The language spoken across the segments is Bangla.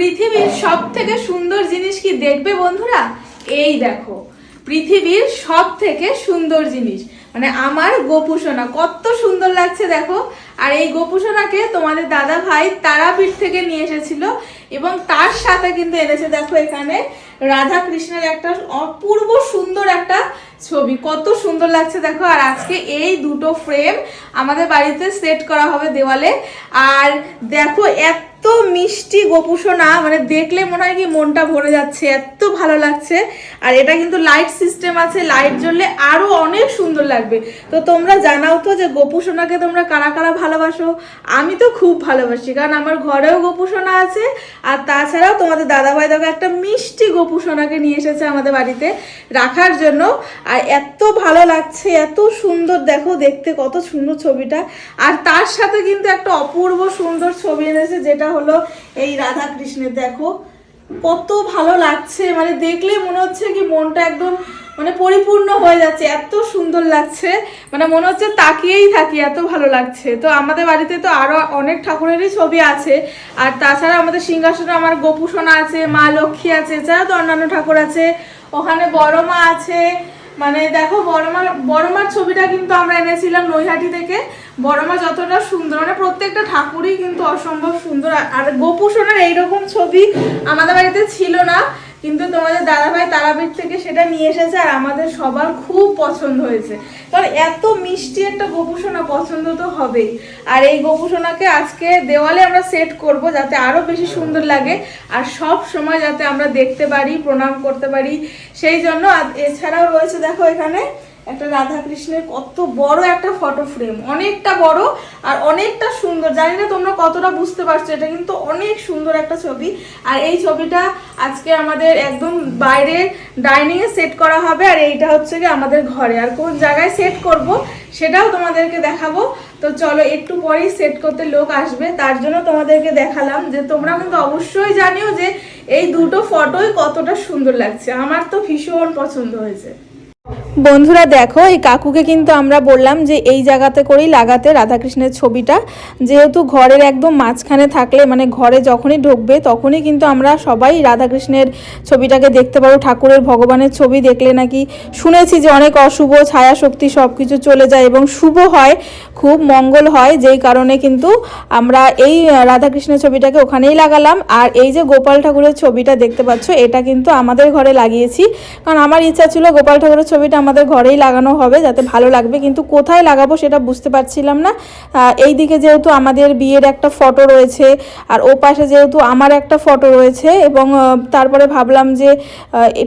পৃথিবীর সবথেকে সুন্দর জিনিস কি দেখবে বন্ধুরা? এই দেখো, পৃথিবীর সবথেকে সুন্দর জিনিস মানে আমার গোপুসোনা কত সুন্দর লাগছে দেখো। আর এই গোপুসোনাকে তোমাদের দাদা ভাই তারাপীঠ থেকে নিয়ে এসেছিল এবং তার সাথে কিন্তু এনেছে দেখো এখানে রাধা কৃষ্ণের একটা অপূর্ব সুন্দর একটা ছবি, কত সুন্দর লাগছে দেখো। আর আজকে এই দুটো ফ্রেম আমাদের বাড়িতে সেট করা হবে দেওয়ালে। আর দেখো এত মিষ্টি গোপুসোনা, মানে দেখলে মনে হয় কি মনটা ভরে যাচ্ছে, এত ভালো লাগছে। আর এটা কিন্তু লাইট সিস্টেম আছে, লাইট জ্বললে আরো অনেক সুন্দর লাগবে। তো তোমরা জানাও তো যে গোপুসোনাকে তোমরা কারা কারা ভালোবাসো। আমি তো খুব ভালোবাসি, কারণ আমার ঘরেও গোপুসোনা আছে। আর তাছাড়াও তোমাদের দাদাভাই দেখো একটা মিষ্টি গোপুসোনাকে নিয়ে এসেছে আমাদের বাড়িতে রাখার জন্য। আর এত ভালো লাগছে, এত সুন্দর দেখো দেখতে, কত সুন্দর ছবিটা। আর তার সাথে কিন্তু একটা অপূর্ব সুন্দর ছবি এনেছে, যেটা হলো এই রাধা কৃষ্ণের। দেখো কত ভালো লাগছে, মানে দেখলে মনে হচ্ছে কি মনটা একদম মানে পরিপূর্ণ হয়ে যাচ্ছে, এত সুন্দর লাগছে, মানে মনে হচ্ছে তাকিয়েই থাকি, এত ভালো লাগছে। তো আমাদের বাড়িতে তো আরো অনেক ঠাকুরেরই ছবি আছে। আর তাছাড়া আমাদের সিংহাসনে আমার গোপুসোনা আছে, মা লক্ষ্মী আছে, এছাড়াও তো অন্যান্য ঠাকুর আছে, ওখানে বড় মা আছে। মানে দেখো বড়মার ছবিটা কিন্তু আমরা এনেছিলাম নৈহাটি থেকে। বড়মা যতটা সুন্দর, মানে প্রত্যেকটা ঠাকুরই কিন্তু অসম্ভব সুন্দর। আর গোপুসোনার এইরকম ছবি আমাদের বাড়িতে ছিল না, কিন্তু তোমাদের দাদাভাই তারাপীঠ থেকে সেটা নিয়ে এসেছে। আর আমাদের সবার খুব পছন্দ হয়েছে, কারণ এত মিষ্টি একটা গোপুসোনা পছন্দ তো হবেই। আর এই গোপুসোনাকে আজকে দেওয়ালে আমরা সেট করব, যাতে আরো বেশি সুন্দর লাগে আর সব সময় যাতে আমরা দেখতে পারি, প্রণাম করতে পারি, সেই জন্য। আর এছাড়াও রয়েছে দেখো এখানে একটা রাধা কৃষ্ণের কত বড় একটা ফটো ফ্রেম, অনেকটা বড় আর অনেকটা সুন্দর। জানি না তোমরা কতটা বুঝতে পারছো, এটা কিন্তু অনেক সুন্দর একটা ছবি। আর এই ছবিটা আজকে আমাদের একদম বাইরে ডাইনিং এ সেট করা হবে। আর এইটা হচ্ছে কি আমাদের ঘরে, আর কোন জায়গায় সেট করব সেটাও তোমাদেরকে দেখাবো। তো চলো, একটু পরেই সেট করতে লোক আসবে, তার জন্য তোমাদেরকে দেখালাম। যে তোমরা কিন্তু অবশ্যই জানিও যে এই দুটো ফটোই কতটা সুন্দর লাগছে, আমার তো ভীষণ পছন্দ হয়েছে। বন্ধুরা দেখো, এই কাকুকে কিন্তু আমরা বললাম যে এই জায়গাতে করেই লাগাতে রাধাকৃষ্ণের ছবিটা, যেহেতু ঘরের একদম মাঝখানে থাকলে মানে ঘরে যখনই ঢুকবে তখনই কিন্তু আমরা সবাই রাধাকৃষ্ণের ছবিটাকে দেখতে পাবো। ঠাকুরের ভগবানের ছবি দেখলে নাকি শুনেছি যে অনেক অশুভ ছায়া শক্তি সব কিছু চলে যায় এবং শুভ হয়, খুব মঙ্গল হয়, যেই কারণে কিন্তু আমরা এই রাধাকৃষ্ণের ছবিটাকে ওখানেই লাগালাম। আর এই যে গোপাল ঠাকুরের ছবিটা দেখতে পাচ্ছ, এটা কিন্তু আমাদের ঘরে লাগিয়েছি, কারণ আমার ইচ্ছা ছিল গোপাল ঠাকুরের ছবিটা আমাদের ঘরেই লাগানো হবে, যাতে ভালো লাগবে। কিন্তু কোথায় লাগাবো সেটা বুঝতে পারছিলাম না। এই দিকে যেহেতু আমাদের বিয়ের একটা ফটো রয়েছে, আর ও পাশে যেহেতু আমার একটা ফটো রয়েছে, এবং তারপরে ভাবলাম যে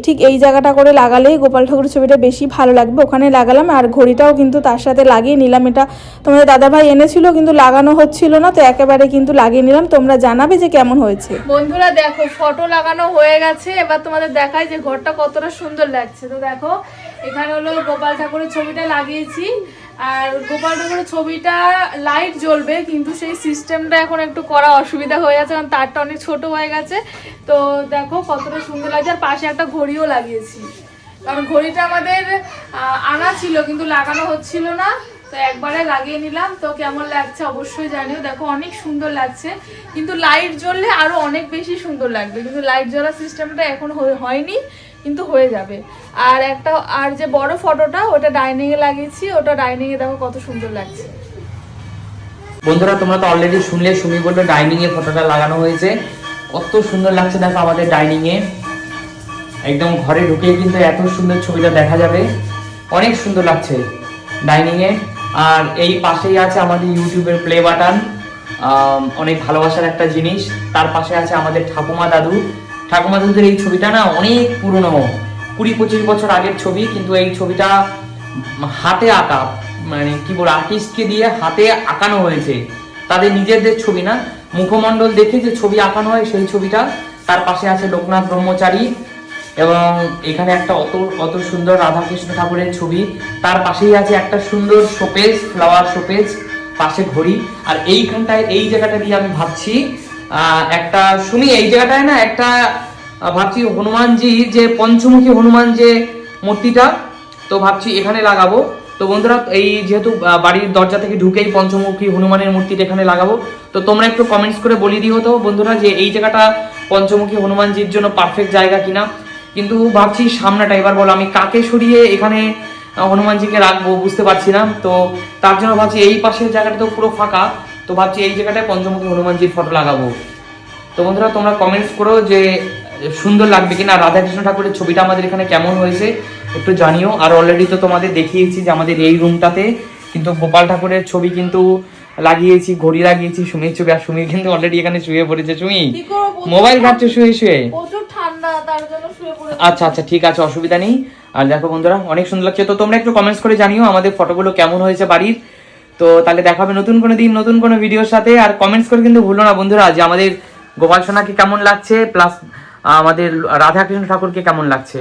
ঠিক এই জায়গাটা করে লাগালেই গোপাল ঠাকুরের ছবিটা বেশি ভালো লাগবে, ওখানে লাগালাম। আর ঘড়িটাও কিন্তু তার সাথে লাগিয়ে নিলাম, এটা তোমাদের দাদাভাই এনেছিল কিন্তু লাগানো হচ্ছিল না, তো একেবারে কিন্তু লাগিয়ে নিলাম। তোমরা জানাবে যে কেমন হয়েছে। বন্ধুরা দেখো, ফটো লাগানো হয়ে গেছে, এবার তোমাদের দেখাই যে ঘরটা কতটা সুন্দর লাগছে। তো দেখো এখানে হলো গোপাল ঠাকুরের ছবিটা লাগিয়েছি। আর গোপাল ঠাকুরের ছবিটা লাইট জ্বলবে, কিন্তু সেই সিস্টেমটা এখন একটু করা অসুবিধা হয়ে যাচ্ছে, কারণ তারটা অনেক ছোট হয়ে গেছে। তো দেখো কতটা সুন্দর লাগছে। আর পাশে একটা ঘড়িও লাগিয়েছি, কারণ ঘড়িটা আমাদের আনা ছিল কিন্তু লাগানো হচ্ছিল না, তো একবারে লাগিয়ে নিলাম। তো কেমন লাগছে অবশ্যই জানিও। দেখো অনেক সুন্দর লাগছে, কিন্তু লাইট জ্বললে আরো অনেক বেশি সুন্দর লাগবে, কিন্তু লাইট জ্বলার সিস্টেমটা এখন হয়নি, কিন্তু হয়ে যাবে। আর যে বড় ফটোটা ওটা ডাইনিং এ লাগিয়েছি, ওটা ডাইনিং এ দেখো কত সুন্দর লাগছে। বন্ধুরা তোমরা তো অলরেডি শুনলে, সুমি বললো ডাইনিং এ ফটোটা লাগানো হয়েছে, কত সুন্দর লাগছে দেখো আমাদের ডাইনিং এ। একদম ঘরে ঢুকে কিন্তু এত সুন্দর ছবিটা দেখা যাবে, অনেক সুন্দর লাগছে ডাইনিং এ। আর এই পাশেই আছে আমাদের ইউটিউবের প্লে বাটন, অনেক ভালোবাসার একটা জিনিস। তার পাশে আছে আমাদের ঠাকুমা দাদুদের এই ছবিটা না অনেক পুরনো, 20-25 বছর আগের ছবি, কিন্তু এই ছবিটা হাতে আঁকা, মানে কি বলবো আর্টিস্টকে দিয়ে হাতে আঁকানো হয়েছে, তাদের নিজেদের ছবি না, মুখমণ্ডল দেখে যে ছবি আঁকানো হয় সেই ছবিটা। তার পাশে আছে লোকনাথ ব্রহ্মচারী, এবং এখানে একটা অত সুন্দর রাধাকৃষ্ণ ঠাকুরের ছবি। তার পাশেই আছে একটা সুন্দর শোপেজ, ফ্লাওয়ার শোপেজ, পাশে ঘড়ি। আর এইখানটায় এই জায়গাটা দিয়ে আমি ভাবছি একটা শুনি, এই জায়গাটায় না একটা ভাবছি হনুমানজি, যে পঞ্চমুখী হনুমান যে মূর্তিটা, তো ভাবছি এখানে লাগাবো। তো বন্ধুরা এই যেহেতু বাড়ির দরজা থেকে ঢুকেই পঞ্চমুখী হনুমানের মূর্তিটা এখানে লাগাবো, তো তোমরা একটু কমেন্টস করে বলে দিও তো বন্ধুরা যে এই জায়গাটা পঞ্চমুখী হনুমানজির জন্য পারফেক্ট জায়গা কিনা, কিন্তু ভাবছি সামনেটা এবার বলো আমি কাকে সরিয়ে এখানে হনুমানজিকে রাখবো বুঝতে পারছি না। তো তার জন্য ভাবছি এই পাশের জায়গাটা তো পুরো ফাঁকা, তো ভাবছি এই জায়গাটায় পঞ্চমুখী হনুমানজির ফটো লাগাবো। তো বন্ধুরা তোমরা কমেন্টস করো যে সুন্দর লাগবে কিনা, রাধাকৃষ্ণ ঠাকুরের ছবিটা আমাদের এখানে কেমন হয়েছে একটু জানিও। আর অলরেডি তো তোমাদের দেখিয়েছি যে আমাদের এই রুমটাতে কিন্তু গোপাল ঠাকুরের ছবি কিন্তু লাগিয়েছি, ঘড়ি লাগিয়েছি, সুমির ছবি। আর সুমির কিন্তু অলরেডি এখানে শুয়ে পড়েছে। সুমি কি করবো, মোবাইল ঘাটছে শুয়ে শুয়ে। প্রচুর ঠান্ডা, তার জন্য শুয়ে পড়েছি। আচ্ছা আচ্ছা ঠিক আছে, অসুবিধা নেই। আর দেখো বন্ধুরা অনেক সুন্দর লাগছে। তো তোমরা একটু কমেন্টস করে জানিও আমাদের ফটোগুলো কেমন হয়েছে বাড়ির। তো তাহলে দেখা হবে নতুন কোনো দিন নতুন কোনো ভিডিওর সাথে। আর কমেন্টস করে কিন্তু ভুলো না বন্ধুরা যে আমাদের গোপাল সোনাকে কেমন লাগছে, প্লাস আমাদের রাধাকৃষ্ণ ঠাকুরকে কেমন লাগছে।